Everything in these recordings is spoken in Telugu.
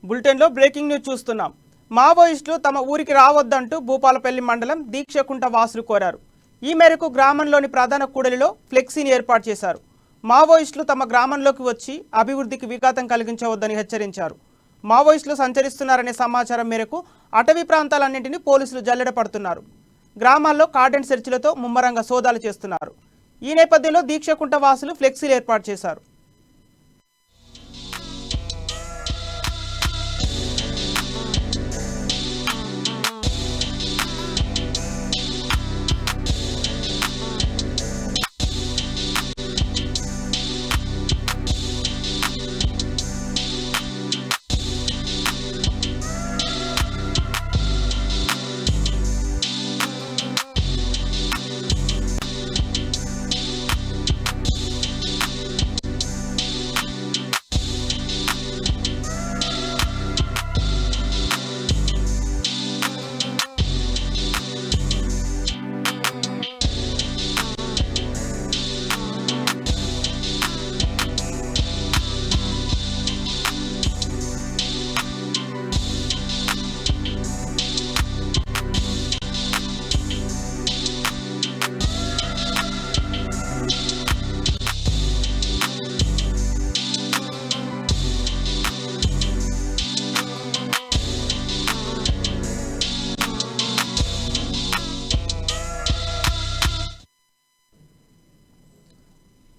బులెటిన్లో బ్రేకింగ్ న్యూస్ చూస్తున్నాం. మావోయిస్టులు తమ ఊరికి రావద్దంటూ భూపాలపల్లి మండలం దీక్షకుంట వాసులు కోరారు. ఈ మేరకు గ్రామంలోని ప్రధాన కూడలిలో ఫ్లెక్సీని ఏర్పాటు చేశారు. మావోయిస్టులు తమ గ్రామంలోకి వచ్చి అభివృద్ధికి విఘాతం కలిగించవద్దని హెచ్చరించారు. మావోయిస్టులు సంచరిస్తున్నారనే సమాచారం మేరకు అటవీ ప్రాంతాలన్నింటినీ పోలీసులు జల్లెడ పడుతున్నారు. గ్రామాల్లో కార్డన్ సెర్చ్లతో ముమ్మరంగా సోదాలు చేస్తున్నారు. ఈ నేపథ్యంలో దీక్షకుంట వాసులు ఫ్లెక్సీలు ఏర్పాటు చేశారు.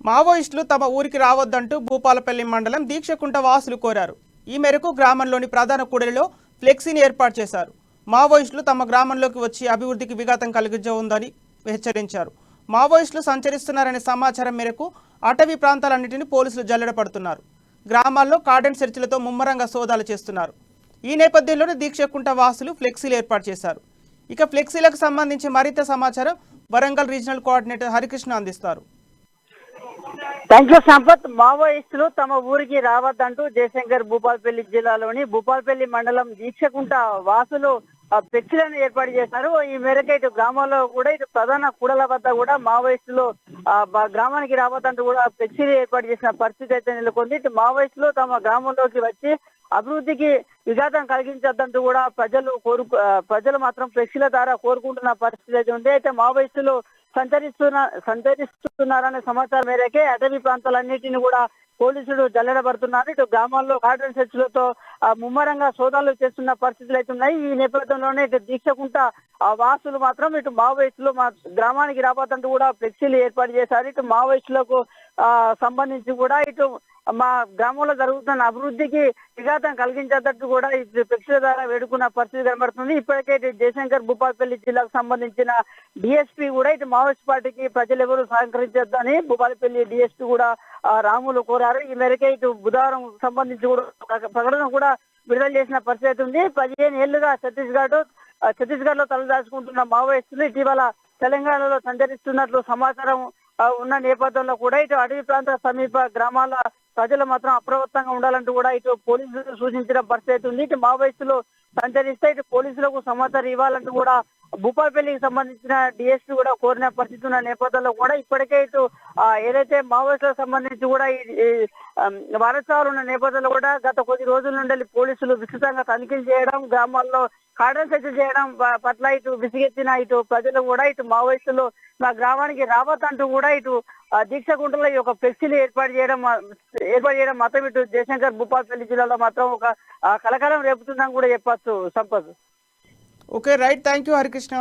మావోయిస్టులు తమ ఊరికి రావద్దంటూ భూపాలపల్లి మండలం దీక్షకుంట వాసులు కోరారు. ఈ మేరకు గ్రామంలోని ప్రధాన కూడలిలో ఫ్లెక్సీని ఏర్పాటు చేశారు. మావోయిస్టులు తమ గ్రామంలోకి వచ్చి అభివృద్ధికి విఘాతం కలిగించవద్దని హెచ్చరించారు. మావోయిస్టులు సంచరిస్తున్నారనే సమాచారం మేరకు అటవీ ప్రాంతాలన్నింటినీ పోలీసులు జల్లెడ పడుతున్నారు. గ్రామాల్లో కార్డన్ సెర్చ్లతో ముమ్మరంగా సోదాలు చేస్తున్నారు. ఈ నేపథ్యంలోనే దీక్షకుంట వాసులు ఫ్లెక్సీలు ఏర్పాటు చేశారు. ఇక ఫ్లెక్సీలకు సంబంధించి మరింత సమాచారం వరంగల్ రీజనల్ కోఆర్డినేటర్ హరికృష్ణ అందిస్తారు. Thank you Sampath. మావోయిస్టులు తమ ఊరికి రావద్దంటూ జయశంకర్ భూపాలపల్లి జిల్లాలోని భూపాలపల్లి మండలం దీక్షకుంట వాసులు ఫ్లెక్సీలను ఏర్పాటు చేశారు. ఈ మేరకు ఇటు గ్రామంలో కూడా ఇటు ప్రధాన కూడల వద్ద కూడా మావోయిస్టులు గ్రామానికి రావద్దంటూ కూడా ఫ్లెక్సీలు ఏర్పాటు చేసిన పరిస్థితి అయితే నెలకొంది. ఇటు మావోయిస్టులు తమ గ్రామంలోకి వచ్చి అభివృద్ధికి విఘాతం కలిగించొద్దంటూ కూడా ప్రజలు మాత్రం ఫ్లెక్సీల ద్వారా కోరుకుంటున్న పరిస్థితి అయితే ఉంది. అయితే మావోయిస్టులు సంచరిస్తున్నారనే సమాచారం మేరకే అటవీ ప్రాంతాలన్నింటినీ కూడా పోలీసులు జల్లెడబడుతున్నారు. ఇటు గ్రామాల్లో కార్డన్ సెర్చ్లతో ముమ్మరంగా సోదాలు చేస్తున్న పరిస్థితులు అయితే ఉన్నాయి. ఈ నేపథ్యంలోనే ఇటు దీక్షకుంట వాసులు మాత్రం ఇటు మావోయిస్టులు మా గ్రామానికి రాబోతుంటూ కూడా ఫ్లెక్సీలు ఏర్పాటు చేశారు. ఇటు మావోయిస్టులకు సంబంధించి కూడా ఇటు మా గ్రామంలో జరుగుతున్న అభివృద్ధికి విఘాతం కలిగించేటట్టు కూడా ఈ ఫ్లెక్సీల ద్వారా వేడుకున్న పరిస్థితి కనబడుతుంది. ఇప్పటికే ఇటు జయశంకర్ భూపాలపల్లి జిల్లాకు సంబంధించిన డిఎస్పీ కూడా ఇటు మావోయిస్ట్ పార్టీకి ప్రజలు ఎవరు సహకరించొద్దని భూపాలపల్లి డిఎస్పీ కూడా రాములు కోరారు. ఈ మేరకే ఇటు బుధవారం సంబంధించి కూడా ప్రకటన కూడా విడుదల చేసిన పరిస్థితి ఉంది. 15 ఏళ్లుగా ఛత్తీస్గఢ్ లో తలదాచుకుంటున్న మావోయిస్టులు ఇటీవల తెలంగాణలో సంచరిస్తున్నట్లు సమాచారం ఉన్న నేపథ్యంలో కూడా ఇటు అటవీ ప్రాంత సమీప గ్రామాల ప్రజలు మాత్రం అప్రమత్తంగా ఉండాలంటూ కూడా ఇటు పోలీసులు సూచించిన పరిస్థితి ఉంది. ఇటు మావోయిస్టులు సంచరిస్తే ఇటు పోలీసులకు సమాచారం ఇవ్వాలంటూ కూడా భూపాలపల్లికి సంబంధించిన డిఎస్పీ కూడా కోరిన పరిస్థితి ఉన్న నేపథ్యంలో కూడా ఇప్పటికే ఇటు ఏదైతే మావోయిస్టులకు సంబంధించి కూడా ఈ వారసాలు ఉన్న నేపథ్యంలో కూడా గత కొద్ది రోజుల నుండి పోలీసులు విస్తృతంగా తనిఖీలు చేయడం, గ్రామాల్లో కార్డన్ సెర్చ్ చేయడం పట్ల ఇటు విసిగెత్తిన ఇటు ప్రజలు కూడా ఇటు మావోయిస్టులు మా గ్రామానికి రావద్దంటూ కూడా ఇటు దీక్షకుంటలో ఈ యొక్క ఫ్లెక్సీలు ఏర్పాటు చేయడం మాత్రం ఇటు జయశంకర్ భూపాలపల్లి జిల్లాలో మాత్రం ఒక కలకలం రేపుతుందని కూడా చెప్పొచ్చు Sampath. Okay, right. Thank you Harikrishna.